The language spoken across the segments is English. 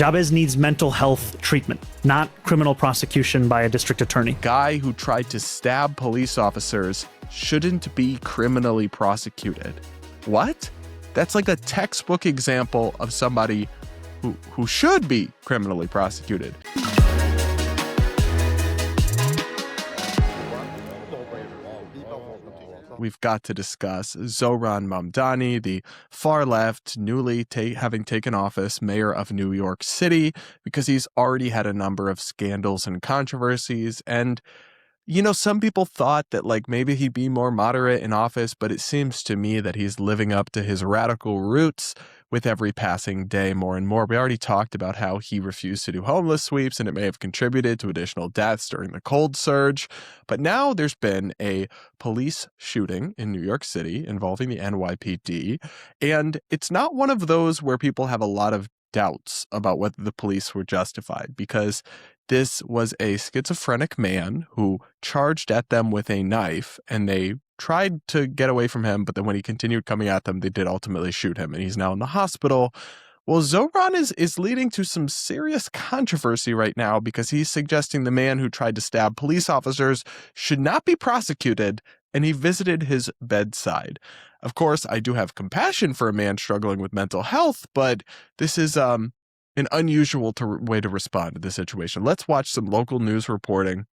Jabez needs mental health treatment, not criminal prosecution by a district attorney. Guy who tried to stab police officers shouldn't be criminally prosecuted. What? That's like a textbook example of somebody who should be criminally prosecuted. We've got to discuss Zohran Mamdani, the far left, newly having taken office mayor of New York City, because he's already had a number of scandals and controversies. And, you know, some people thought that like maybe he'd be more moderate in office, but it seems to me that he's living up to his radical roots with every passing day more and more. We already talked about how he refused to do homeless sweeps, and it may have contributed to additional deaths during the cold surge. But now there's been a police shooting in New York City involving the NYPD, and it's not one of those where people have a lot of doubts about whether the police were justified, because this was a schizophrenic man who charged at them with a knife, and they tried to get away from him, but then when he continued coming at them, they did ultimately shoot him, and he's now in the hospital. Well, Zohran is leading to some serious controversy right now because he's suggesting the man who tried to stab police officers should not be prosecuted, and he visited his bedside. Of course, I do have compassion for a man struggling with mental health, but this is an unusual way to respond to this situation. Let's watch some local news reporting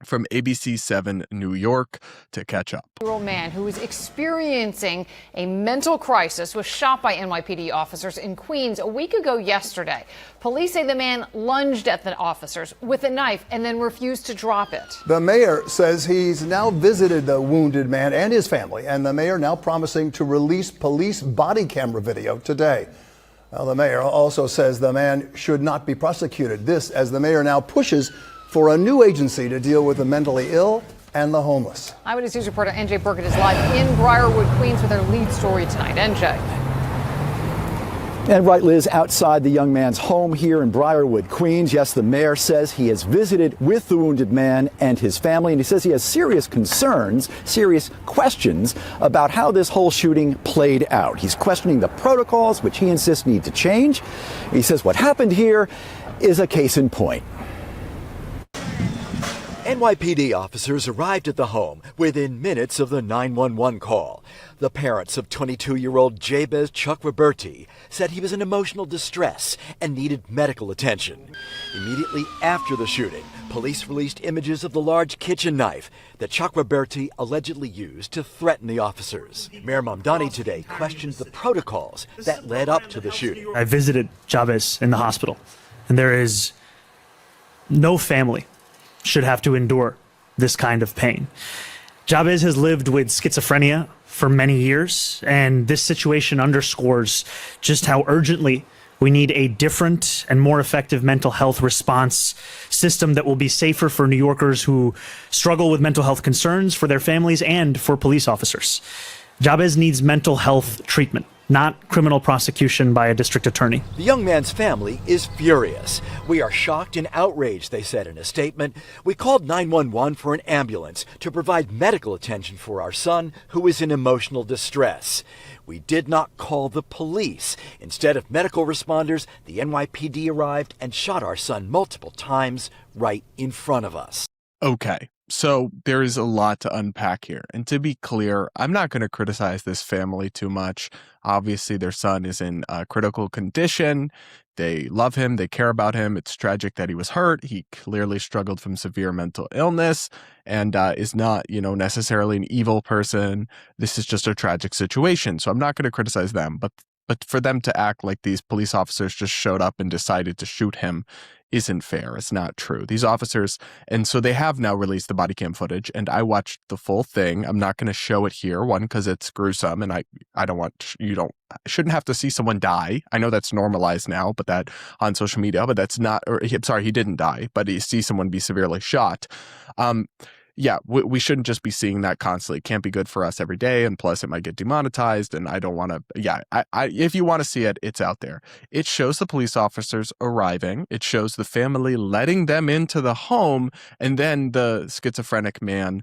from ABC 7 New York to catch up. A man who was experiencing a mental crisis was shot by NYPD officers in Queens a week ago yesterday. Police say the man lunged at the officers with a knife and then refused to drop it. The mayor says he's now visited the wounded man and his family, and the mayor now promising to release police body camera video today. Well, the mayor also says the man should not be prosecuted. This as the mayor now pushes for a new agency to deal with the mentally ill and the homeless. Eyewitness News reporter NJ Burkett is live in Briarwood, Queens with our lead story tonight. NJ. And right, Liz, outside the young man's home here in Briarwood, Queens. Yes, the mayor says he has visited with the wounded man and his family, and he says he has serious concerns, serious questions about how this whole shooting played out. He's questioning the protocols, which he insists need to change. He says what happened here is a case in point. NYPD officers arrived at the home within minutes of the 911 call. The parents of 22-year-old Jabez Chuck Roberti said he was in emotional distress and needed medical attention. Immediately after the shooting, police released images of the large kitchen knife that Chuck Roberti allegedly used to threaten the officers. Mayor Mamdani today questioned the protocols that led up to the shooting. I visited Jabez in the hospital, and there is no family should have to endure this kind of pain. Jabez has lived with schizophrenia for many years, and this situation underscores just how urgently we need a different and more effective mental health response system that will be safer for New Yorkers who struggle with mental health concerns, for their families, and for police officers. Jabez needs mental health treatment, not criminal prosecution by a district attorney. The young man's family is furious. "We are shocked and outraged," they said in a statement. "We called 911 for an ambulance to provide medical attention for our son, who is in emotional distress. We did not call the police. Instead of medical responders, the NYPD arrived and shot our son multiple times right in front of us." Okay, so there is a lot to unpack here. And to be clear, I'm not going to criticize this family too much. Obviously, their son is in a critical condition. They love him. They care about him. It's tragic that he was hurt. He clearly struggled from severe mental illness and is not, necessarily an evil person. This is just a tragic situation. So I'm not going to criticize them. But for them to act like these police officers just showed up and decided to shoot him isn't fair. It's not true. These officers, and so they have now released the body cam footage, and I watched the full thing. I'm not going to show it here, one, because it's gruesome, and I don't want, shouldn't have to see someone die. I know that's normalized now, but that on social media, but that's not, I'm sorry, he didn't die, but you see someone be severely shot. Yeah, we shouldn't just be seeing that constantly. It can't be good for us every day, and plus it might get demonetized, and I don't want to, if you want to see it, it's out there. It shows the police officers arriving. It shows the family letting them into the home, and then the schizophrenic man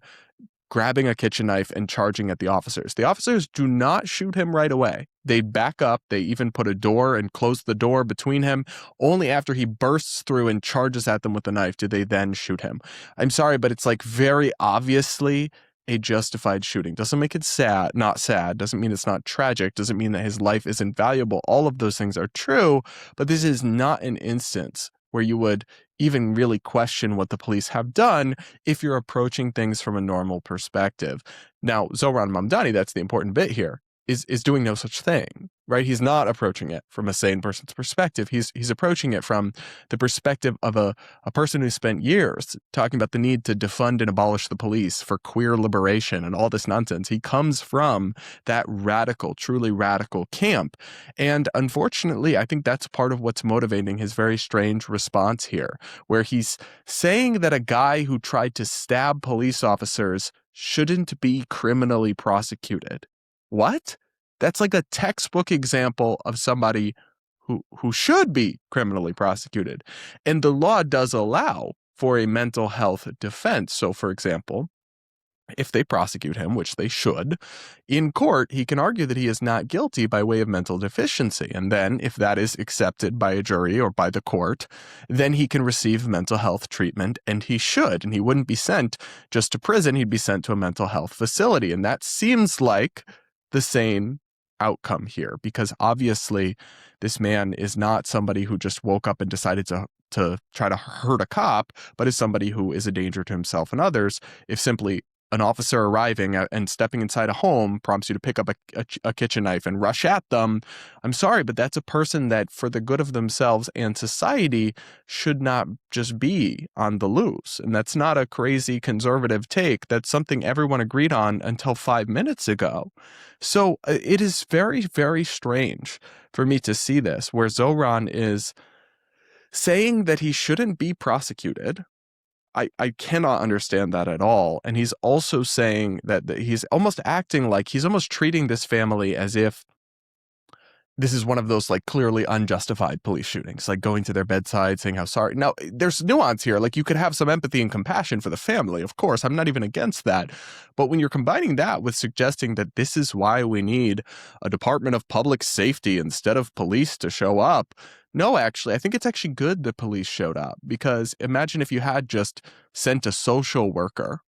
grabbing a kitchen knife and charging at the officers. The officers do not shoot him right away. They back up. They even put a door and close the door between him. Only after he bursts through and charges at them with the knife do they then shoot him. I'm sorry, but it's like very obviously a justified shooting. Doesn't make it sad, not sad. Doesn't mean it's not tragic. Doesn't mean that his life isn't valuable. All of those things are true, but this is not an instance where you would even really question what the police have done if you're approaching things from a normal perspective. Now, Zohran Mamdani, that's the important bit here, is doing no such thing, right? He's not approaching it from a sane person's perspective. He's approaching it from the perspective of a person who spent years talking about the need to defund and abolish the police for queer liberation and all this nonsense. He comes from that radical, truly radical camp. And unfortunately, I think that's part of what's motivating his very strange response here, where he's saying that a guy who tried to stab police officers shouldn't be criminally prosecuted. What? That's like a textbook example of somebody who should be criminally prosecuted. And the law does allow for a mental health defense. So, for example, if they prosecute him, which they should, in court, he can argue that he is not guilty by way of mental deficiency. And then if that is accepted by a jury or by the court, then he can receive mental health treatment, and he should. And he wouldn't be sent just to prison. He'd be sent to a mental health facility. And that seems like the same outcome here, because obviously this man is not somebody who just woke up and decided to try to hurt a cop, but is somebody who is a danger to himself and others. If simply an officer arriving and stepping inside a home prompts you to pick up a kitchen knife and rush at them, I'm sorry, but that's a person that for the good of themselves and society should not just be on the loose. And that's not a crazy conservative take. That's something everyone agreed on until 5 minutes ago. So it is very, very strange for me to see this, where Zohran is saying that he shouldn't be prosecuted. I cannot understand that at all. And he's also saying that he's almost acting like he's almost treating this family as if this is one of those like clearly unjustified police shootings, like going to their bedside, saying how sorry. Now, there's nuance here. Like you could have some empathy and compassion for the family. Of course, I'm not even against that. But when you're combining that with suggesting that this is why we need a Department of Public Safety instead of police to show up, no, actually, I think it's actually good that police showed up, because imagine if you had just sent a social worker,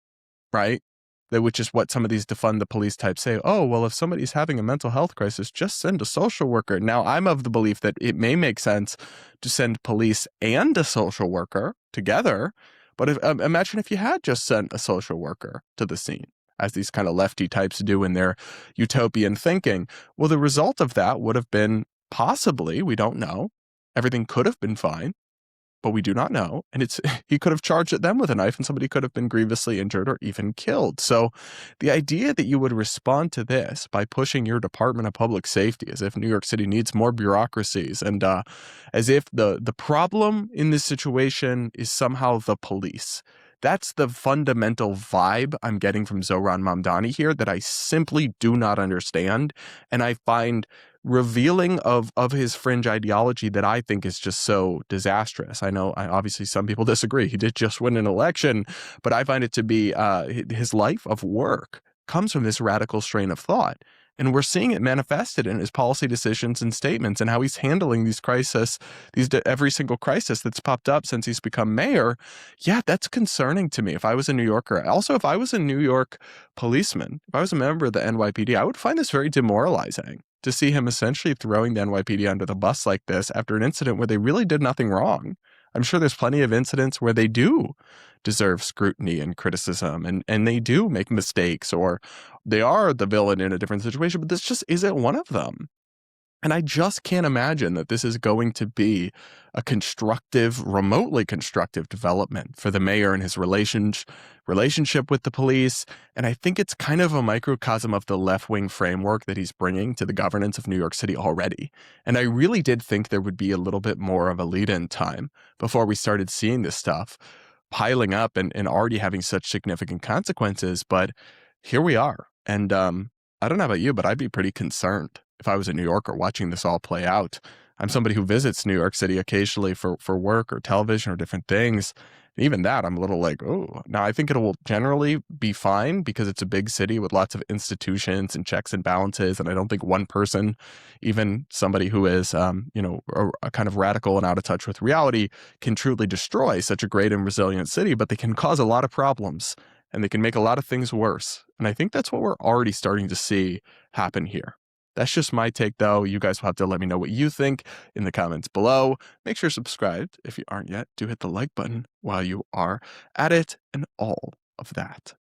right? Which is what some of these defund the police types say. Oh, well, if somebody's having a mental health crisis, just send a social worker. Now, I'm of the belief that it may make sense to send police and a social worker together. But imagine if you had just sent a social worker to the scene, as these kind of lefty types do in their utopian thinking. Well, the result of that would have been possibly, we don't know, everything could have been fine, but we do not know. And he could have charged at them with a knife and somebody could have been grievously injured or even killed. So the idea that you would respond to this by pushing your Department of Public Safety as if New York City needs more bureaucracies and as if the problem in this situation is somehow the police. That's the fundamental vibe I'm getting from Zohran Mamdani here that I simply do not understand. And I find revealing of his fringe ideology that I think is just so disastrous. I know obviously some people disagree. He did just win an election, but I find it to be his life of work comes from this radical strain of thought. And we're seeing it manifested in his policy decisions and statements and how he's handling these crises, every single crisis that's popped up since he's become mayor. Yeah, that's concerning to me if I was a New Yorker. Also, if I was a New York policeman, if I was a member of the NYPD, I would find this very demoralizing to see him essentially throwing the NYPD under the bus like this after an incident where they really did nothing wrong. I'm sure there's plenty of incidents where they do deserve scrutiny and criticism and they do make mistakes or they are the villain in a different situation, but this just isn't one of them. And I just can't imagine that this is going to be a constructive, remotely constructive development for the mayor and his relationship with the police. And I think it's kind of a microcosm of the left-wing framework that he's bringing to the governance of New York City already. And I really did think there would be a little bit more of a lead-in time before we started seeing this stuff piling up and already having such significant consequences. But here we are. And I don't know about you, but I'd be pretty concerned if I was a New Yorker watching this all play out. I'm somebody who visits New York City occasionally for work or television or different things. Even that, I'm a little like, oh. Now, I think it will generally be fine because it's a big city with lots of institutions and checks and balances. And I don't think one person, even somebody who is, a kind of radical and out of touch with reality, can truly destroy such a great and resilient city. But they can cause a lot of problems and they can make a lot of things worse. And I think that's what we're already starting to see happen here. That's just my take, though. You guys will have to let me know what you think in the comments below. Make sure you're subscribed if you aren't yet. Do hit the like button while you are at it and all of that.